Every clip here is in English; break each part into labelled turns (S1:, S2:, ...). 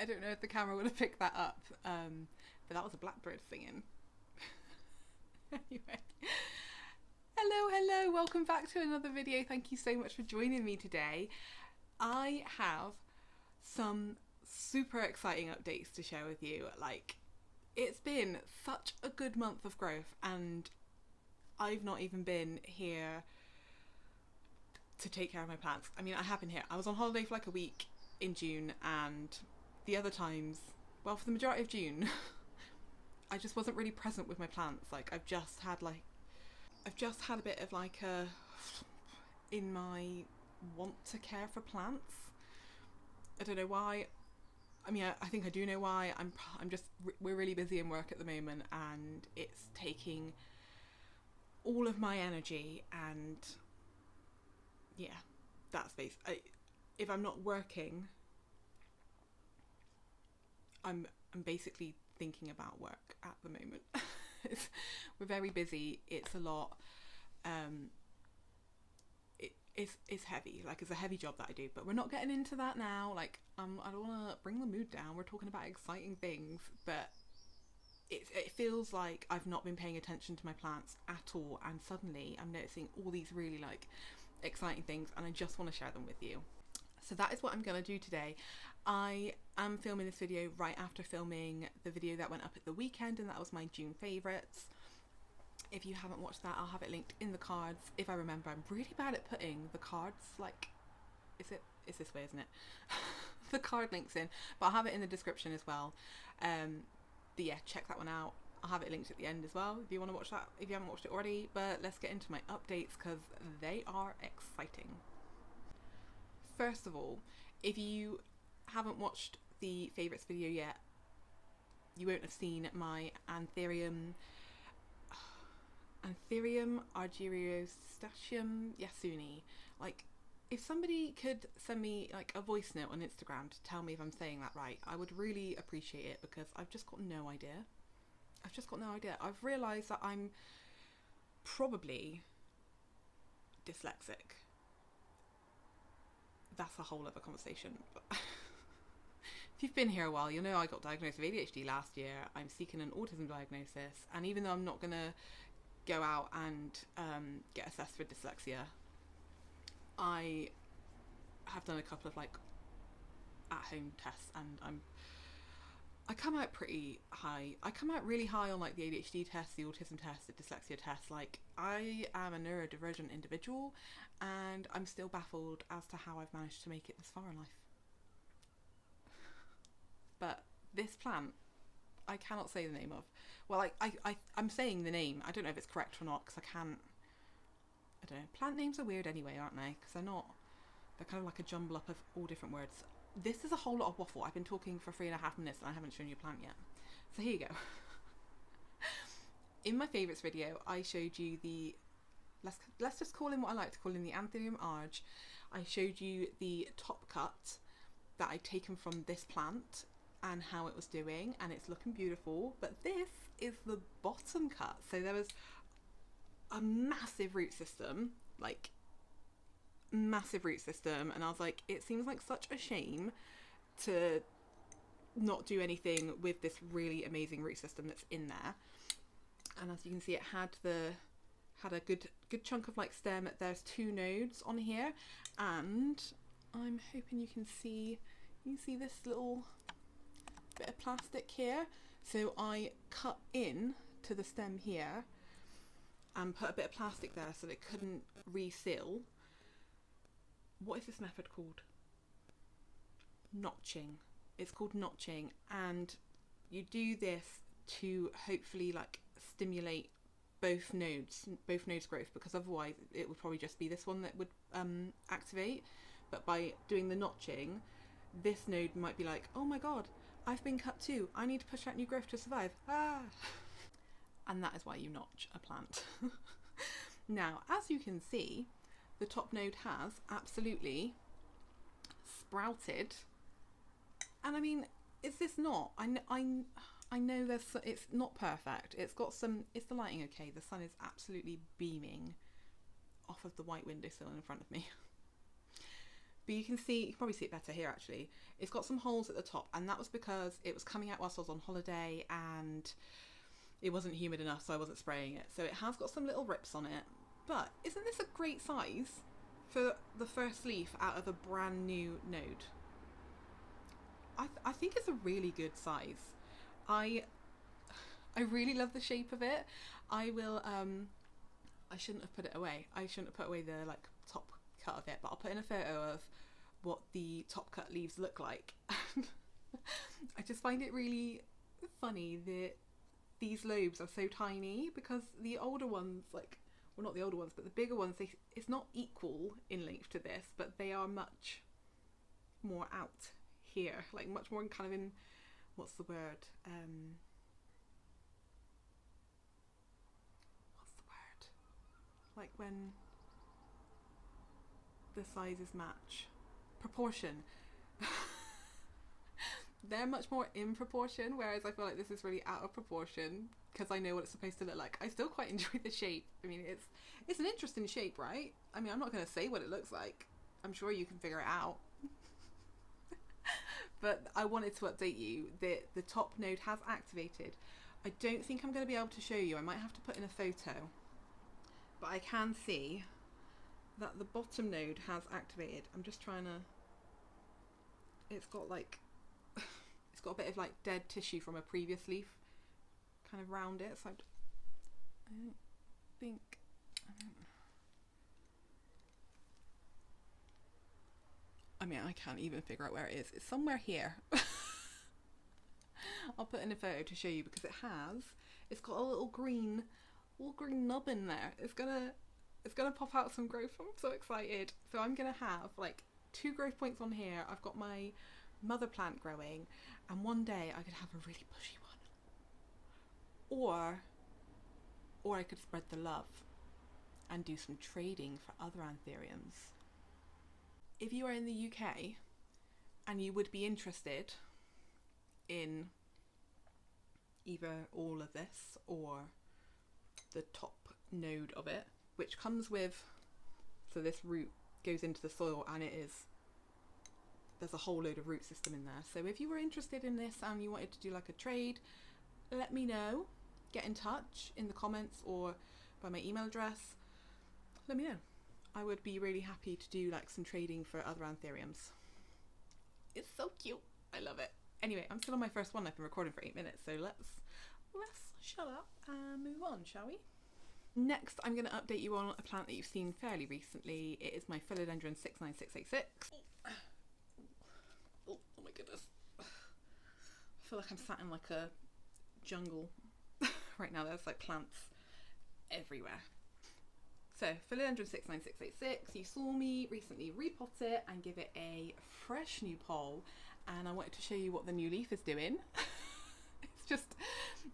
S1: I don't know if the camera would have picked that up, but that was a blackbird singing. Anyway, hello, welcome back to another video. Thank you so much for joining me today. I have some super exciting updates to share with you. Like, it's been such a good month of growth and I've not even been here to take care of my plants. I mean, I have been here. I was on holiday for like a week in June, and the other times, well, for the majority of June, I just wasn't really present with my plants. Like, I've just had a bit of like a, in my want to care for plants. I don't know why. I mean, I think I do know why. We're really busy in work at the moment, and it's taking all of my energy, and yeah, that's basically, if I'm not working, I'm basically thinking about work at the moment. We're very busy. It's a lot. It's heavy. Like, it's a heavy job that I do, but we're not getting into that now. Like, I don't want to bring the mood down. We're talking about exciting things, but it feels like I've not been paying attention to my plants at all, and suddenly I'm noticing all these really like exciting things, and I just want to share them with you. So that is what I'm going to do today. I am filming this video right after filming the video that went up at the weekend, and that was my June favourites. If you haven't watched that, I'll have it linked in the cards. If I remember, I'm really bad at putting the cards, like, it's this way, isn't it? The card links in, but I'll have it in the description as well. But yeah, check that one out. I'll have it linked at the end as well if you want to watch that, if you haven't watched it already. But let's get into my updates, because they are exciting. First of all, if you haven't watched the favourites video yet, you won't have seen my Anthurium Argyrostoecium Yasuni. Like, if somebody could send me like a voice note on Instagram to tell me if I'm saying that right, I would really appreciate it, because I've just got no idea. I've realised that I'm probably dyslexic. That's a whole other conversation. But if you've been here a while, you'll know I got diagnosed with ADHD last year. I'm seeking an autism diagnosis, and even though I'm not going to go out and get assessed for dyslexia, I have done a couple of like at-home tests, and I come out pretty high. I come out really high on like the ADHD test, the autism test, the dyslexia test. Like, I am a neurodivergent individual, and I'm still baffled as to how I've managed to make it this far in life. But this plant, I cannot say the name of. Well, I'm saying the name. I don't know if it's correct or not, because I don't know. Plant names are weird anyway, aren't they? Because they're kind of like a jumble up of all different words. This is a whole lot of waffle. I've been talking for 3.5 minutes and I haven't shown you a plant yet. So here you go. In my favourites video, I showed you the, let's just call him what I like to call him, the Anthurium Arge. I showed you the top cut that I'd taken from this plant and how it was doing, and it's looking beautiful. But this is the bottom cut. So there was a massive root system, like massive root system, and I was like, it seems like such a shame to not do anything with this really amazing root system that's in there. And as you can see, it had a good chunk of like stem. There's 2 nodes on here, and I'm hoping you can see this little bit of plastic here. So I cut in to the stem here and put a bit of plastic there so that it couldn't reseal. What is this method called? Notching. It's called notching, and you do this to hopefully like stimulate both nodes growth, because otherwise it would probably just be this one that would activate. But by doing the notching, this node might be like, oh my god, I've been cut too, I need to push out new growth to survive. And that is why you notch a plant. Now, as you can see, the top node has absolutely sprouted. And I mean, is this not? I know it's not perfect. It's got some, is the lighting okay? The sun is absolutely beaming off of the white windowsill in front of me. But you can probably see it better here actually. It's got some holes at the top, and that was because it was coming out whilst I was on holiday and it wasn't humid enough, so I wasn't spraying it. So it has got some little rips on it. But isn't this a great size for the first leaf out of a brand new node? I think it's a really good size. I really love the shape of it. I will I shouldn't have put it away. I shouldn't have put away the like top cut of it, but I'll put in a photo of what the top cut leaves look like. I just find it really funny that these lobes are so tiny, because the older ones, like, well, not the older ones, but the bigger ones, it's not equal in length to this, but they are much more out here, like much more in kind of in, what's the word? Like when the sizes match. Proportion. They're much more in proportion, whereas I feel like this is really out of proportion because I know what it's supposed to look like. I still quite enjoy the shape. I mean, it's an interesting shape, right? I mean, I'm not going to say what it looks like. I'm sure you can figure it out. But I wanted to update you that the top node has activated. I don't think I'm going to be able to show you. I might have to put in a photo. But I can see that the bottom node has activated. I'm just trying to... It's got like... It's got a bit of like dead tissue from a previous leaf kind of round it. So I don't think... I mean, I can't even figure out where it is. It's somewhere here. I'll put in a photo to show you, because it's got a little green nub in there. It's gonna pop out some growth. I'm so excited. So I'm gonna have like 2 growth points on here. I've got my mother plant growing, and one day I could have a really bushy one. Or I could spread the love and do some trading for other anthuriums. If you are in the UK and you would be interested in either all of this or the top node of it, which comes with, so this root goes into the soil and there's a whole load of root system in there. So if you were interested in this and you wanted to do like a trade, let me know. Get in touch in the comments or by my email address. Let me know. I would be really happy to do like some trading for other anthuriums. It's so cute. I love it. Anyway, I'm still on my first one. I've been recording for 8 minutes, so let's shut up and move on, shall we? Next, I'm going to update you on a plant that you've seen fairly recently. It is my Philodendron 69686. Oh my goodness. I feel like I'm sat in like a jungle right now. There's like plants everywhere. So, Philodendron 69686, you saw me recently repot it and give it a fresh new pole, and I wanted to show you what the new leaf is doing. It's just,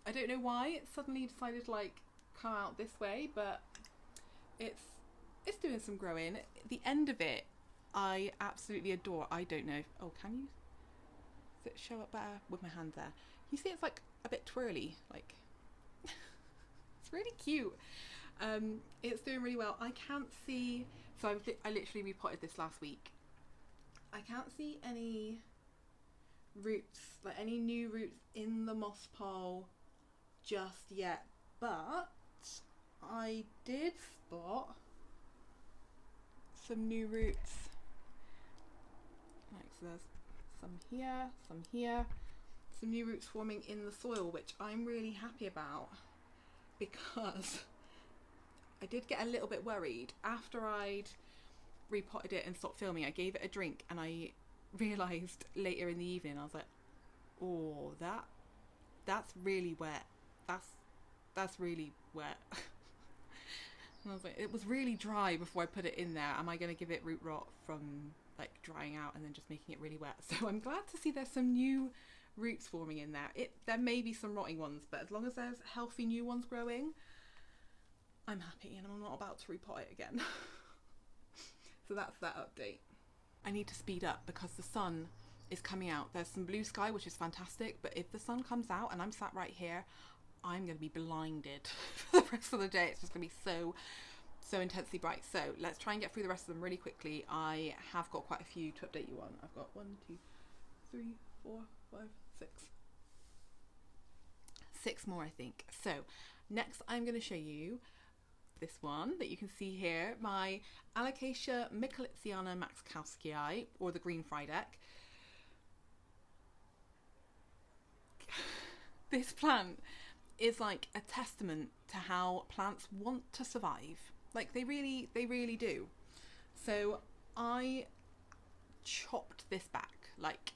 S1: I don't know why it suddenly decided to like come out this way, but it's doing some growing. The end of it, I absolutely adore. I don't know if, oh, can you, does it show up better with my hand there? You see it's like a bit twirly, like, it's really cute. It's doing really well. I can't see, so I literally repotted this last week. I can't see any roots, like any new roots in the moss pole just yet, but I did spot some new roots. Like, so there's some here, some new roots forming in the soil, which I'm really happy about, because I did get a little bit worried after I'd repotted it and stopped filming. I gave it a drink and I realised later in the evening, I was like, oh, that's really wet. That's really wet. And I was like, it was really dry before I put it in there. Am I going to give it root rot from like drying out and then just making it really wet? So I'm glad to see there's some new roots forming in there. There may be some rotting ones, but as long as there's healthy new ones growing, I'm happy, and I'm not about to repot it again. So that's that update. I need to speed up because the sun is coming out. There's some blue sky, which is fantastic, but if the sun comes out and I'm sat right here, I'm going to be blinded for the rest of the day. It's just going to be so intensely bright. So let's try and get through the rest of them really quickly. I have got quite a few to update you on. I've got 1, 2, 3, 4, 5, 6. 6 more, I think. So next I'm going to show you this one that you can see here, my Alocasia Micholitziana maxkowskii, or the green Frydek. This plant is like a testament to how plants want to survive. Like they really do. So I chopped this back, like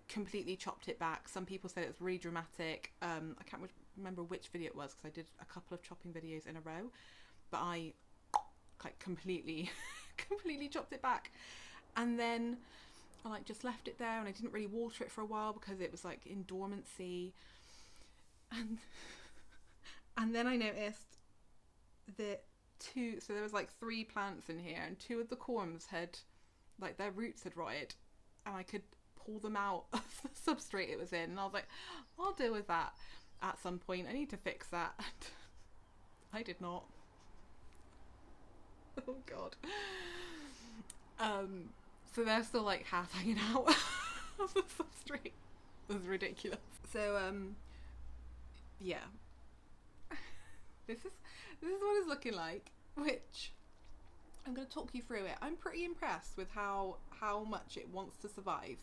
S1: completely chopped it back. Some people said it was really dramatic. I can't remember which video it was because I did a couple of chopping videos in a row, but I like completely chopped it back, and then I like just left it there, and I didn't really water it for a while because it was like in dormancy, and then I noticed that so there was like 3 plants in here, and 2 of the corms had, like, their roots had rotted, and I could pull them out of the substrate it was in, and I was like, I'll deal with that at some point. I need to fix that. I did not. Oh god. So they're still like half hanging out of the substrate. It was ridiculous. So yeah. This is what it's looking like, which I'm going to talk you through it. I'm pretty impressed with how much it wants to survive.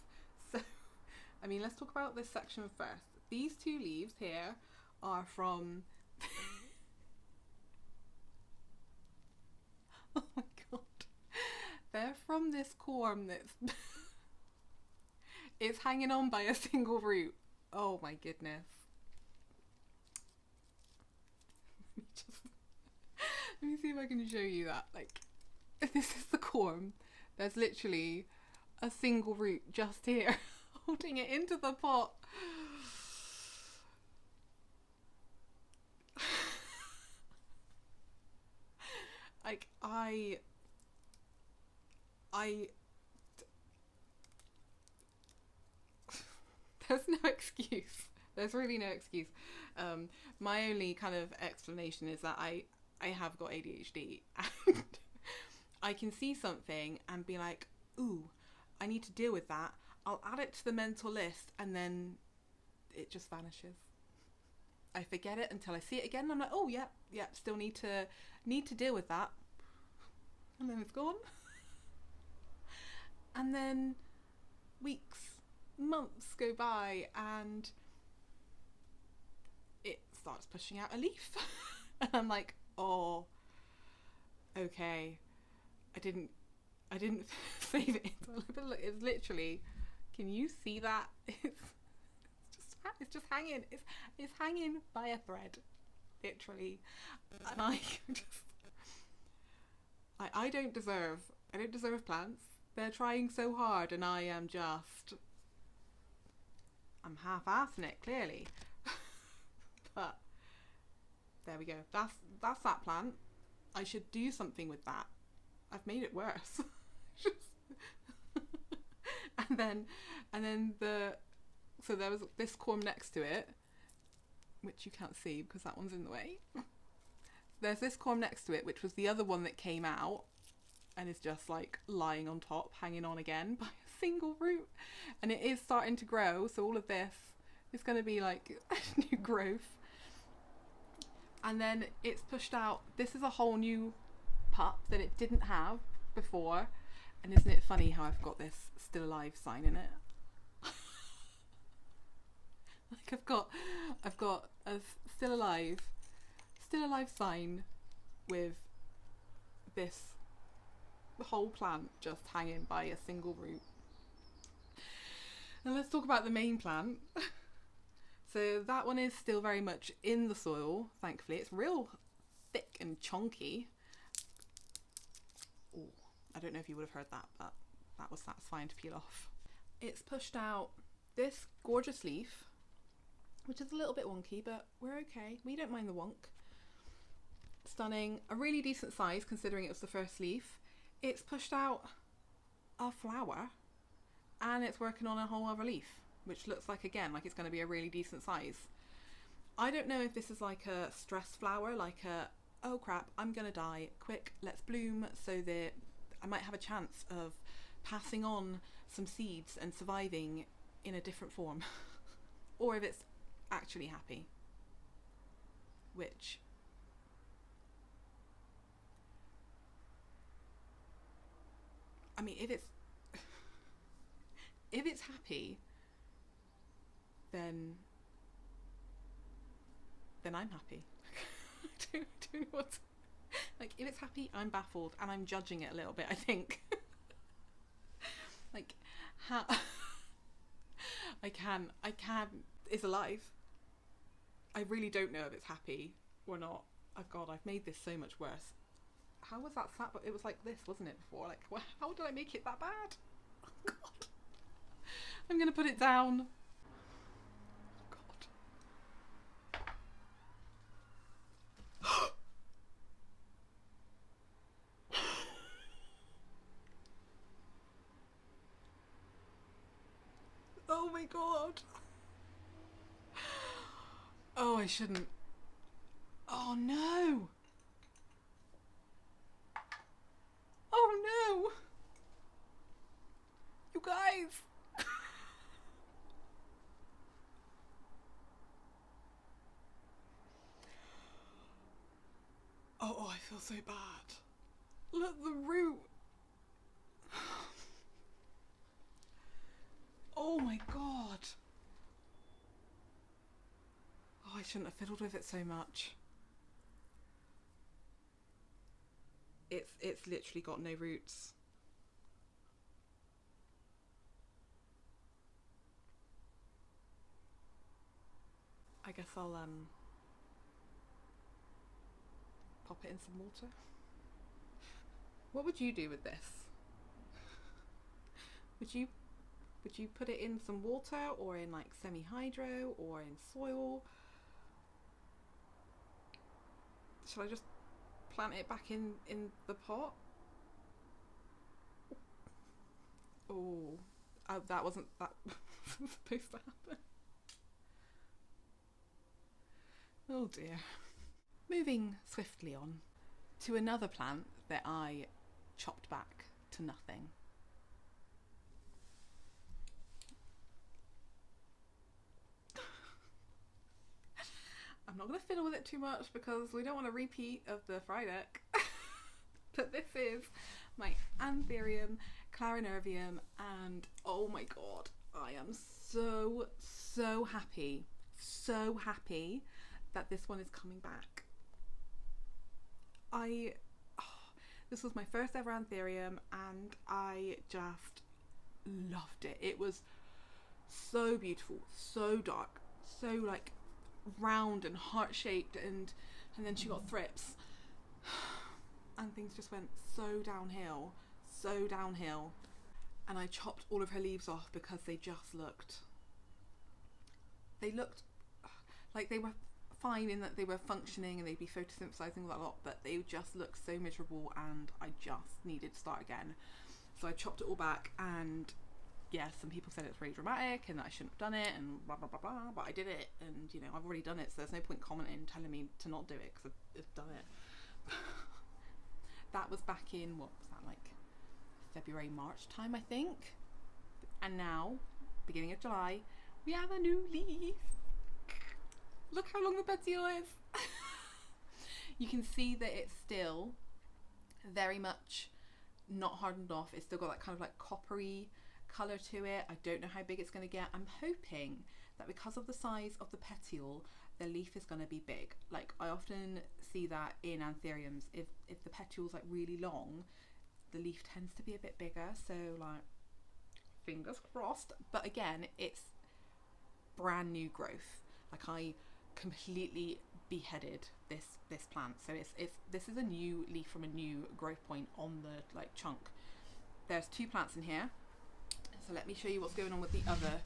S1: So, I mean, let's talk about this section first. These 2 leaves here are from... Oh my god. They're from this corm that's... It's hanging on by a single root. Oh my goodness. Let me see if I can show you that. Like, this is the corm. There's literally a single root just here holding it into the pot. Like, there's no excuse. There's really no excuse. My only kind of explanation is that I have got ADHD, and I can see something and be like, ooh, I need to deal with that. I'll add it to the mental list, and then it just vanishes. I forget it until I see it again, and I'm like, oh yeah, still need to deal with that, and then it's gone. And then weeks, months go by, and it starts pushing out a leaf. And I'm like, oh, okay, I didn't save it. It's literally, can you see that? It's just hanging. It's hanging by a thread, literally. And I don't deserve plants. They're trying so hard, and I am just, I'm half-assing it, clearly. But there we go. That's that plant. I should do something with that. I've made it worse. and then so there was this corm next to it, which you can't see because that one's in the way. There's this corm next to it, which was the other one that came out and is just like lying on top, hanging on again by a single root. And it is starting to grow, so all of this is going to be like new growth. And then it's pushed out, this is a whole new pup that it didn't have before. And isn't it funny how I've got this still alive sign in it? Like I've got a still alive sign with this whole plant just hanging by a single root. And let's talk about the main plant. So that one is still very much in the soil, thankfully. It's real thick and chunky. Ooh, I don't know if you would have heard that, but that was satisfying to peel off. It's pushed out this gorgeous leaf, which is a little bit wonky, but we're okay. We don't mind the wonk. Stunning, a really decent size considering it was the first leaf. It's pushed out a flower, and it's working on a whole other leaf, which looks like, again, like it's going to be a really decent size. I don't know if this is like a stress flower, like oh crap, I'm gonna die, quick, let's bloom so that I might have a chance of passing on some seeds and surviving in a different form. Or if it's actually happy, which I mean, if it's happy, then I'm happy. I don't know what. Like, if it's happy, I'm baffled and I'm judging it a little bit, I think. Like, how. I can. It's alive. I really don't know if it's happy or not. Oh god, I've made this so much worse. How was that flat? But it was like this, wasn't it, before? Like, how did I make it that bad? Oh god. I'm gonna put it down. God. Oh my god. Oh, I shouldn't. Oh no. Oh no. You guys. Oh, I feel so bad. Look, the root. Oh my god. Oh, I shouldn't have fiddled with it so much. It's literally got no roots. I guess I'll pop it in some water. What would you do with this? Would you put it in some water or in like semi-hydro or in soil? Shall I just plant it back in the pot? Oh, that wasn't supposed to happen. Oh dear. Moving swiftly on to another plant that I chopped back to nothing. I'm not going to fiddle with it too much because we don't want a repeat of the fried egg. But this is my Anthurium, Clarinervium, and oh my god, I am so happy that this one is coming back. This was my first ever Anthurium and I just loved it. It was so beautiful, so dark, so like round and heart-shaped, and then she got thrips and things just went so downhill, and I chopped all of her leaves off because they looked like they were fine in that they were functioning and they'd be photosynthesizing a lot, but they just looked so miserable and I just needed to start again. So I chopped it all back, and yeah, some people said it's really dramatic and that I shouldn't have done it and blah blah blah blah, but I did it, and you know, I've already done it, so there's no point commenting telling me to not do it because I've done it. That was back in, what was that, like February, March time, I think. And now, beginning of July, we have a new leaf. Look how long the petiole is. You can see that it's still very much not hardened off. It's still got that kind of like coppery colour to it. I don't know how big it's going to get. I'm hoping that because of the size of the petiole, the leaf is going to be big. Like, I often see that in Anthuriums. If the petiole's like really long, the leaf tends to be a bit bigger. So like, fingers crossed. But again, it's brand new growth. Like, I completely beheaded this plant, so this is a new leaf from a new growth point on the like chunk. There's two plants in here, so let me show you what's going on with the other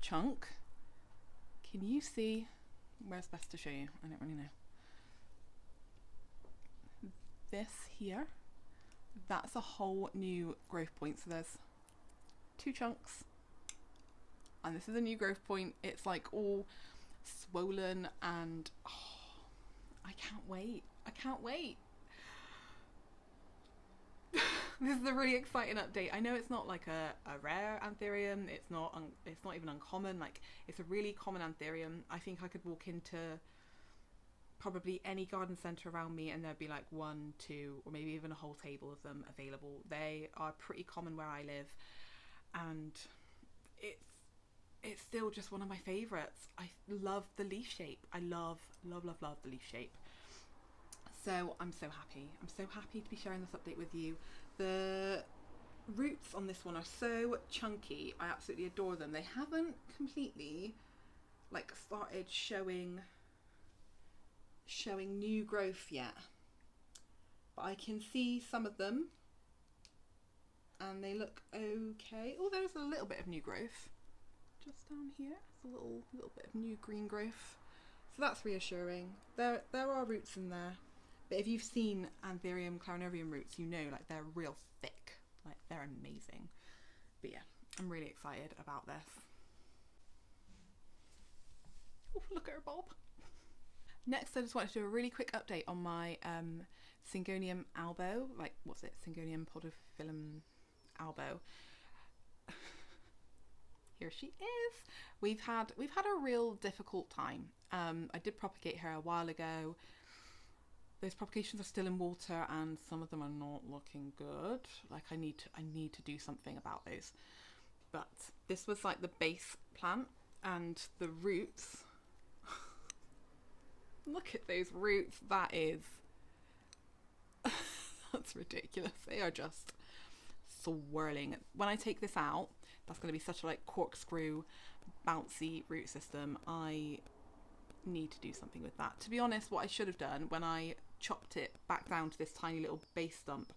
S1: chunk. Can you see? Where's best to show you? I don't really know. This here, that's a whole new growth point. So there's two chunks, and this is a new growth point. It's like all swollen, and oh, I can't wait. I can't wait. This is a really exciting update. I know it's not like a rare Anthurium. It's not even uncommon. Like, it's a really common Anthurium. I think I could walk into probably any garden centre around me and there'd be like 1, 2, or maybe even a whole table of them available. They are pretty common where I live, and it's still just one of my favourites. I love the leaf shape. I love the leaf shape. So I'm so happy. I'm so happy to be sharing this update with you. The roots on this one are so chunky. I absolutely adore them. They haven't completely like started showing new growth yet, but I can see some of them and they look okay. Oh, there's a little bit of new growth just down here. It's a little bit of new green growth, so that's reassuring. There are roots in there, but if you've seen Anthurium clarinarium roots, you know, like, they're real thick, like, they're amazing. But yeah, I'm really excited about this. Oh, look at her bob. Next, I just wanted to do a really quick update on my Syngonium albo, like, what's it, Syngonium podophyllum albo. Here she is. We've had a real difficult time. I did propagate her a while ago. Those propagations are still in water and some of them are not looking good. Like, I need to do something about those. But this was like the base plant, and the roots, look at those roots. That is that's ridiculous. They are just swirling. When I take this out, that's going to be such a like corkscrew bouncy root system. I need to do something with that. To be honest, what I should have done when I chopped it back down to this tiny little base stump,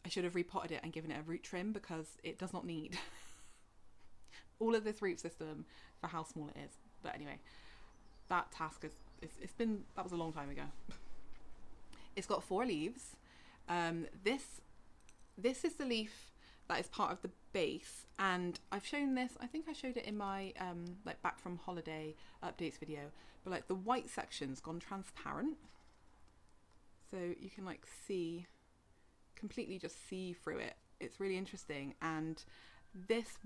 S1: I should have repotted it and given it a root trim, because it does not need all of this root system for how small it is. But anyway, that task that was a long time ago. It's got 4 leaves. This is the leaf that is part of the base, and I've shown this, I think I showed it in my like back from holiday updates video, but like the white section's gone transparent, so you can like completely just see through it. It's really interesting. And this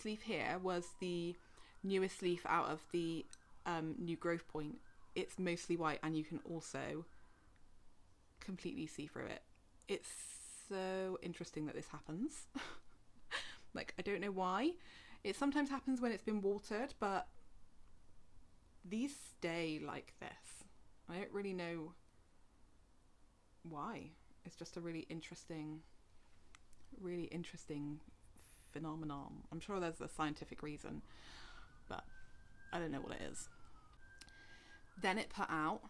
S1: leaf here was the newest leaf out of the new growth point. It's mostly white, and you can also completely see through it. It's so interesting that this happens. Like, I don't know why. It sometimes happens when it's been watered, but these stay like this. I don't really know why. It's just a really interesting phenomenon. I'm sure there's a scientific reason, but I don't know what it is. Then it put out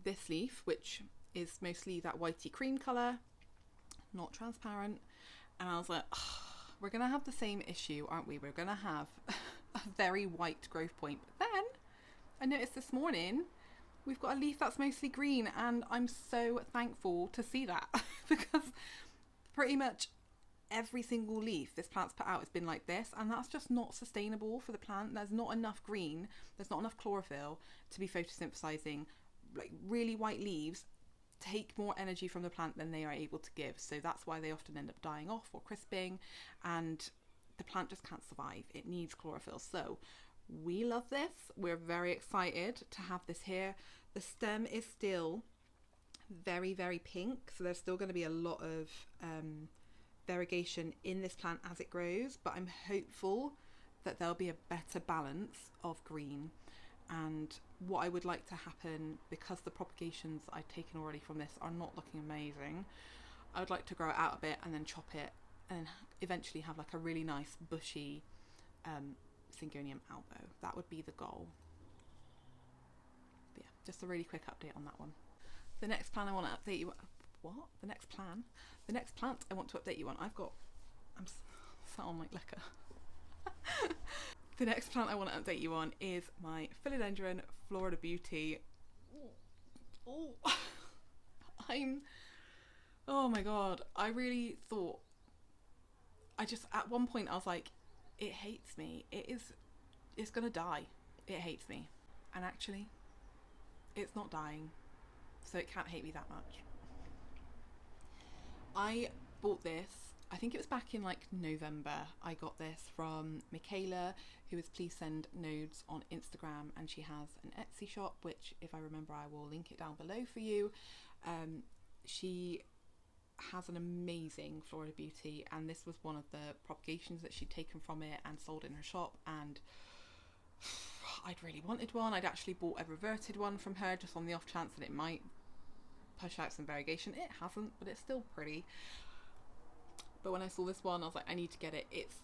S1: this leaf, which is mostly that whitey cream colour, not transparent, and I was like, oh, we're gonna have the same issue, aren't we? We're gonna have a very white growth point. But then I noticed this morning we've got a leaf that's mostly green, and I'm so thankful to see that because pretty much every single leaf this plant's put out has been like this, and that's just not sustainable for the plant. There's not enough green, there's not enough chlorophyll to be photosynthesizing. Like, really white leaves take more energy from the plant than they are able to give, so that's why they often end up dying off or crisping, and the plant just can't survive. It needs chlorophyll. So we love this. We're very excited to have this here. The stem is still very, very pink, so there's still going to be a lot of variegation in this plant as it grows, but I'm hopeful that there'll be a better balance of green. And what I would like to happen, because the propagations I've taken already from this are not looking amazing, I would like to grow it out a bit and then chop it and eventually have like a really nice bushy Syngonium albo. That would be the goal. But yeah, just a really quick update on that one. The next plan I want to update you. What? The next plan? The next plant I want to update you on. I'm sat on like liquor. The next plant I want to update you on is my Philodendron Florida Beauty. Oh, oh my god. I really thought, at one point I was like, it hates me. It's gonna die. It hates me. And actually, it's not dying. so it can't hate me that much. I bought this, I think it was back in like November. I got this from Michaela, who is Please Send Nodes on Instagram, and she has an Etsy shop, which if I remember I will link it down below for you. She has an amazing Florida Beauty, and this was one of the propagations that she'd taken from it and sold in her shop, and I'd really wanted one. I'd actually bought a reverted one from her just on the off chance that it might push out some variegation. It hasn't, but it's still pretty. But when I saw this one, I was like, I need to get it. It's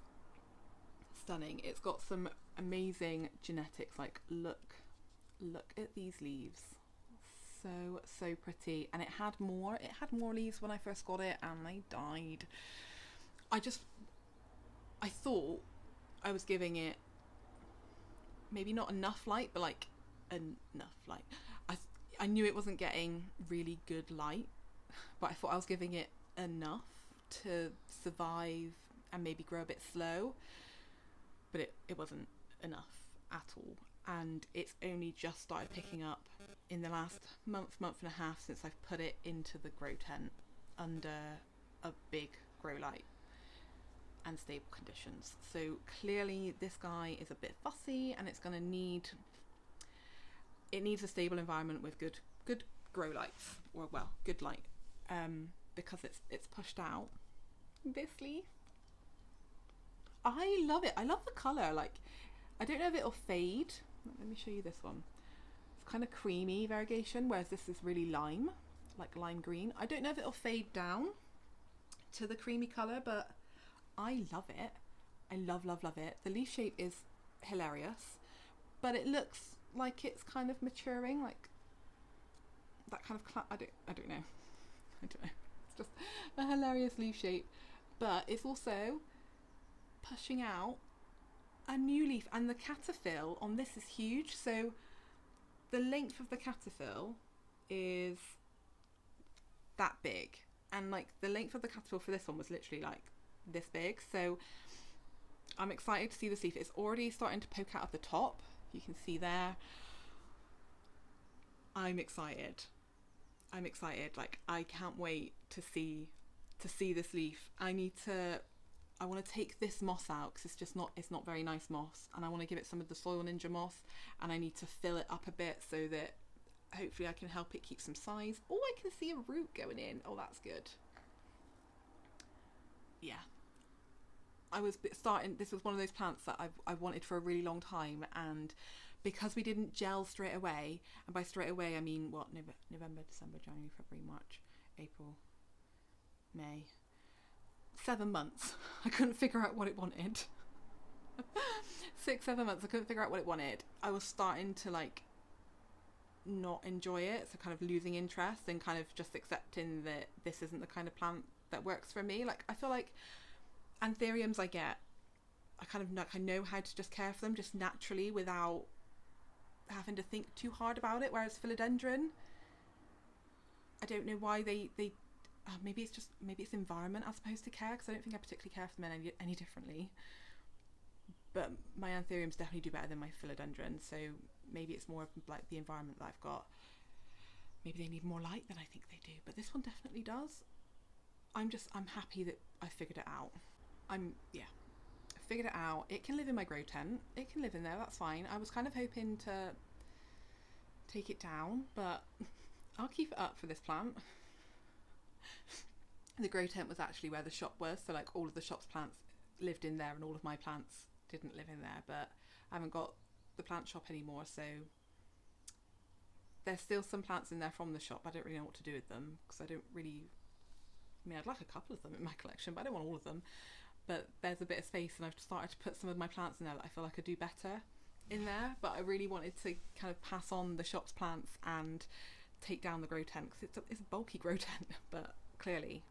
S1: stunning. It's got some amazing genetics. Like, look at these leaves. So pretty. And it had more leaves when I first got it, and they died. I thought I was giving it maybe not enough light, but like enough light. I knew it wasn't getting really good light, but I thought I was giving it enough to survive and maybe grow a bit slow, but it wasn't enough at all. And it's only just started picking up in the last month and a half since I've put it into the grow tent under a big grow light and stable conditions. So clearly this guy is a bit fussy, and it's going to need a stable environment with good grow lights, or well, good light, because it's pushed out. This leaf, I love it. I love the colour. Like, I don't know if it'll fade. Let me show you this one. It's kind of creamy variegation, whereas this is really lime, like lime green. I don't know if it'll fade down to the creamy colour, but I love it. I love it. The leaf shape is hilarious, but it looks like it's kind of maturing, like that kind of I don't know. It's just a hilarious leaf shape, but it's also pushing out a new leaf, and the cataphyll on this is huge. So the length of the cataphyll is that big, and like the length of the cataphyll for this one was literally like this big. So I'm excited to see this leaf. It's already starting to poke out of the top. You can see there. I'm excited. Like, I can't wait to see this leaf. I want to take this moss out because it's not very nice moss, and I want to give it some of the Soil Ninja moss, and I need to fill it up a bit so that hopefully I can help it keep some size. Oh, I can see a root going in. Oh, that's good. Yeah. This was one of those plants that I've wanted for a really long time, and because we didn't gel straight away, and by straight away I mean what, November, December, January, February, March, April, May, 7 months. I couldn't figure out what it wanted. 6-7 months I couldn't figure out what it wanted. I was starting to like not enjoy it, so kind of losing interest and kind of just accepting that this isn't the kind of plant that works for me. Like, I feel like Anthuriums I know how to just care for them just naturally without having to think too hard about it, whereas philodendron, I don't know why they maybe it's environment as opposed to care, because I don't think I particularly care for them any differently, but my Anthuriums definitely do better than my philodendron, so maybe it's more of like the environment that I've got. Maybe they need more light than I think they do, but this one definitely does. I'm happy that I figured it out. I figured it out. It can live in my grow tent. It can live in there, that's fine. I was kind of hoping to take it down, but I'll keep it up for this plant. The grow tent was actually where the shop was, so like all of the shop's plants lived in there and all of my plants didn't live in there, but I haven't got the plant shop anymore, so there's still some plants in there from the shop. I don't really know what to do with them, because I'd like a couple of them in my collection, but I don't want all of them. But there's a bit of space, and I've started to put some of my plants in there that I feel like I could do better in there, but I really wanted to kind of pass on the shop's plants and take down the grow tent, because it's a bulky grow tent, but clearly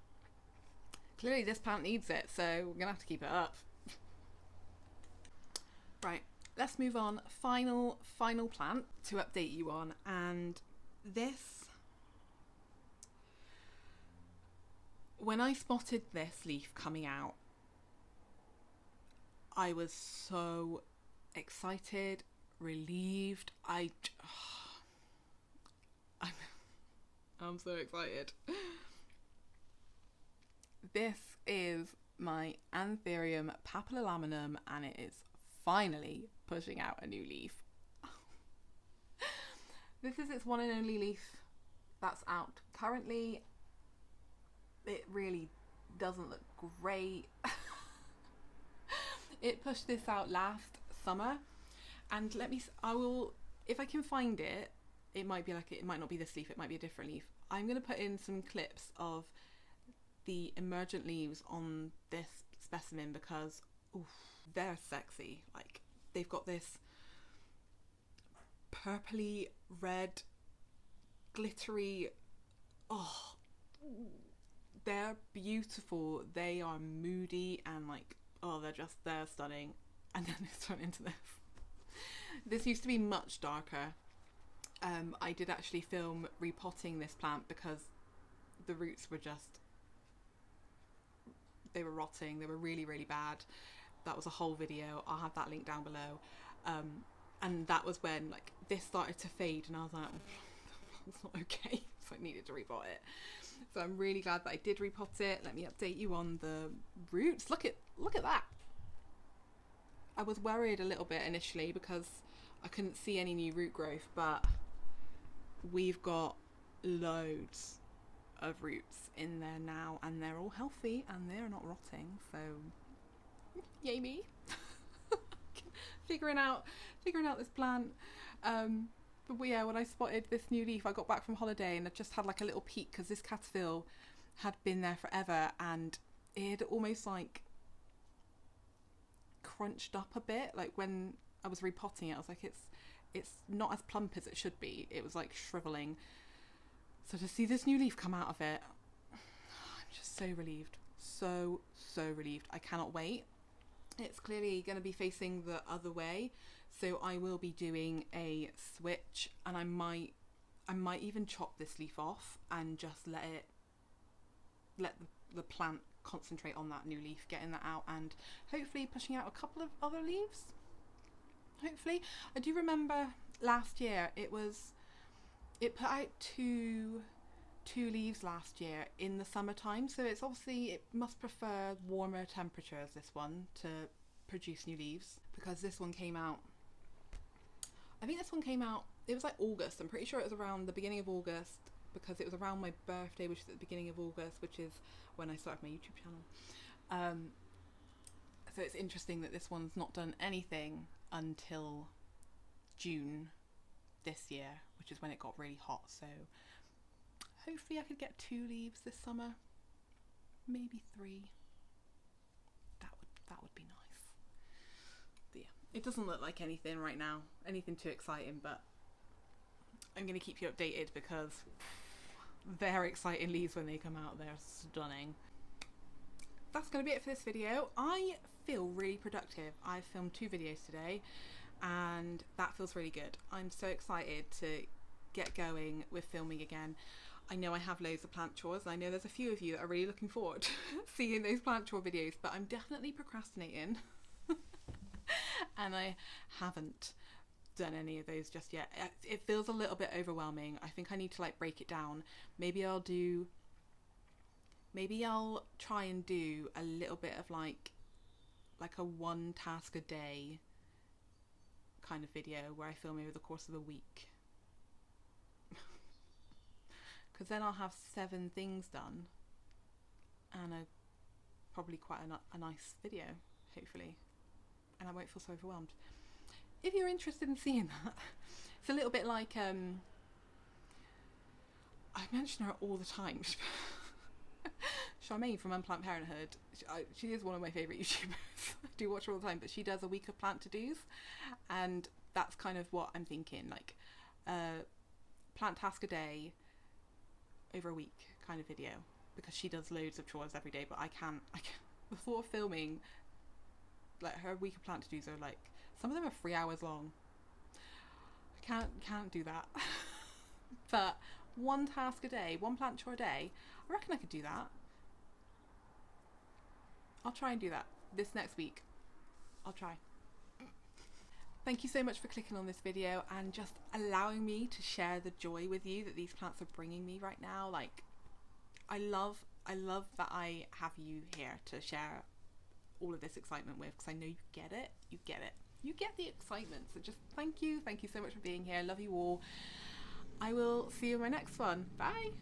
S1: this plant needs it, so we're gonna have to keep it up. Right, let's move on. Final plant to update you on, and this, when I spotted this leaf coming out, I was so excited, relieved. I'm so excited. This is my Anthurium Papillilaminum, and it is finally pushing out a new leaf. This is its one and only leaf that's out currently. It really doesn't look great. It pushed this out last summer, and I will, if I can find it, it might not be this leaf, it might be a different leaf. I'm going to put in some clips of the emergent leaves on this specimen because oof, they're sexy. Like, they've got this purpley red glittery, oh, they're beautiful. They are moody and like, oh, they're stunning. And then it's turned into this. This used to be much darker. I did actually film repotting this plant because the roots were they were rotting. They were really, really bad. That was a whole video. I'll have that link down below. And that was when like this started to fade, and I was like, it's not okay. So I needed to repot it. So I'm really glad that I did repot it. Let me update you on the roots. Look at that. I was worried a little bit initially because I couldn't see any new root growth, but we've got loads of roots in there now, and they're all healthy and they're not rotting, so yay me. figuring out this plant. But yeah, when I spotted this new leaf, I got back from holiday and I just had like a little peek because this caterpillar had been there forever, and it had almost like crunched up a bit. Like when I was repotting it, I was like, it's not as plump as it should be. It was like shriveling. So to see this new leaf come out of it, I'm just so relieved. So relieved. I cannot wait. It's clearly going to be facing the other way, so I will be doing a switch, and I might even chop this leaf off and just let the plant concentrate on that new leaf, getting that out, and hopefully pushing out a couple of other leaves. Hopefully. I do remember last year it put out two leaves last year in the summertime, so it must prefer warmer temperatures, this one, to produce new leaves, because this one came out, it was like August. I'm pretty sure it was around the beginning of August, because it was around my birthday, which is at the beginning of August, which is when I started my YouTube channel. So it's interesting that this one's not done anything until June this year, which is when it got really hot. So hopefully I could get 2 leaves this summer, maybe 3. That would be nice. But yeah, it doesn't look like anything right now, anything too exciting, but I'm going to keep you updated because they're exciting leaves when they come out. They're stunning. That's going to be it for this video. I feel really productive. I filmed 2 videos today and that feels really good. I'm so excited to get going with filming again. I know I have loads of plant chores, and I know there's a few of you that are really looking forward to seeing those plant chore videos, but I'm definitely procrastinating and I haven't done any of those just yet. It feels a little bit overwhelming. I think I need to like break it down. Maybe I'll try and do a little bit of like a 1 task a day kind of video where I film over the course of a week. Because then I'll have 7 things done and probably quite a nice video, hopefully, and I won't feel so overwhelmed. If you're interested in seeing that, it's a little bit like, I mention her all the time, Charmaine from Unplanned Parenthood. She is one of my favourite YouTubers. I do watch her all the time, but she does a week of plant to-dos, and that's kind of what I'm thinking, like plant task a day over a week kind of video, because she does loads of chores every day, but I can't before filming, like her week of plant to-dos are like, some of them are 3 hours long. I can't do that. But 1 task a day, 1 plant chore a day, I reckon I could do that. I'll try and do that this next week. I'll try. Thank you so much for clicking on this video and just allowing me to share the joy with you that these plants are bringing me right now. Like, I love that I have you here to share all of this excitement with, because I know you get it. You get the excitement. So just thank you so much for being here. Love you all. I will see you in my next one. Bye.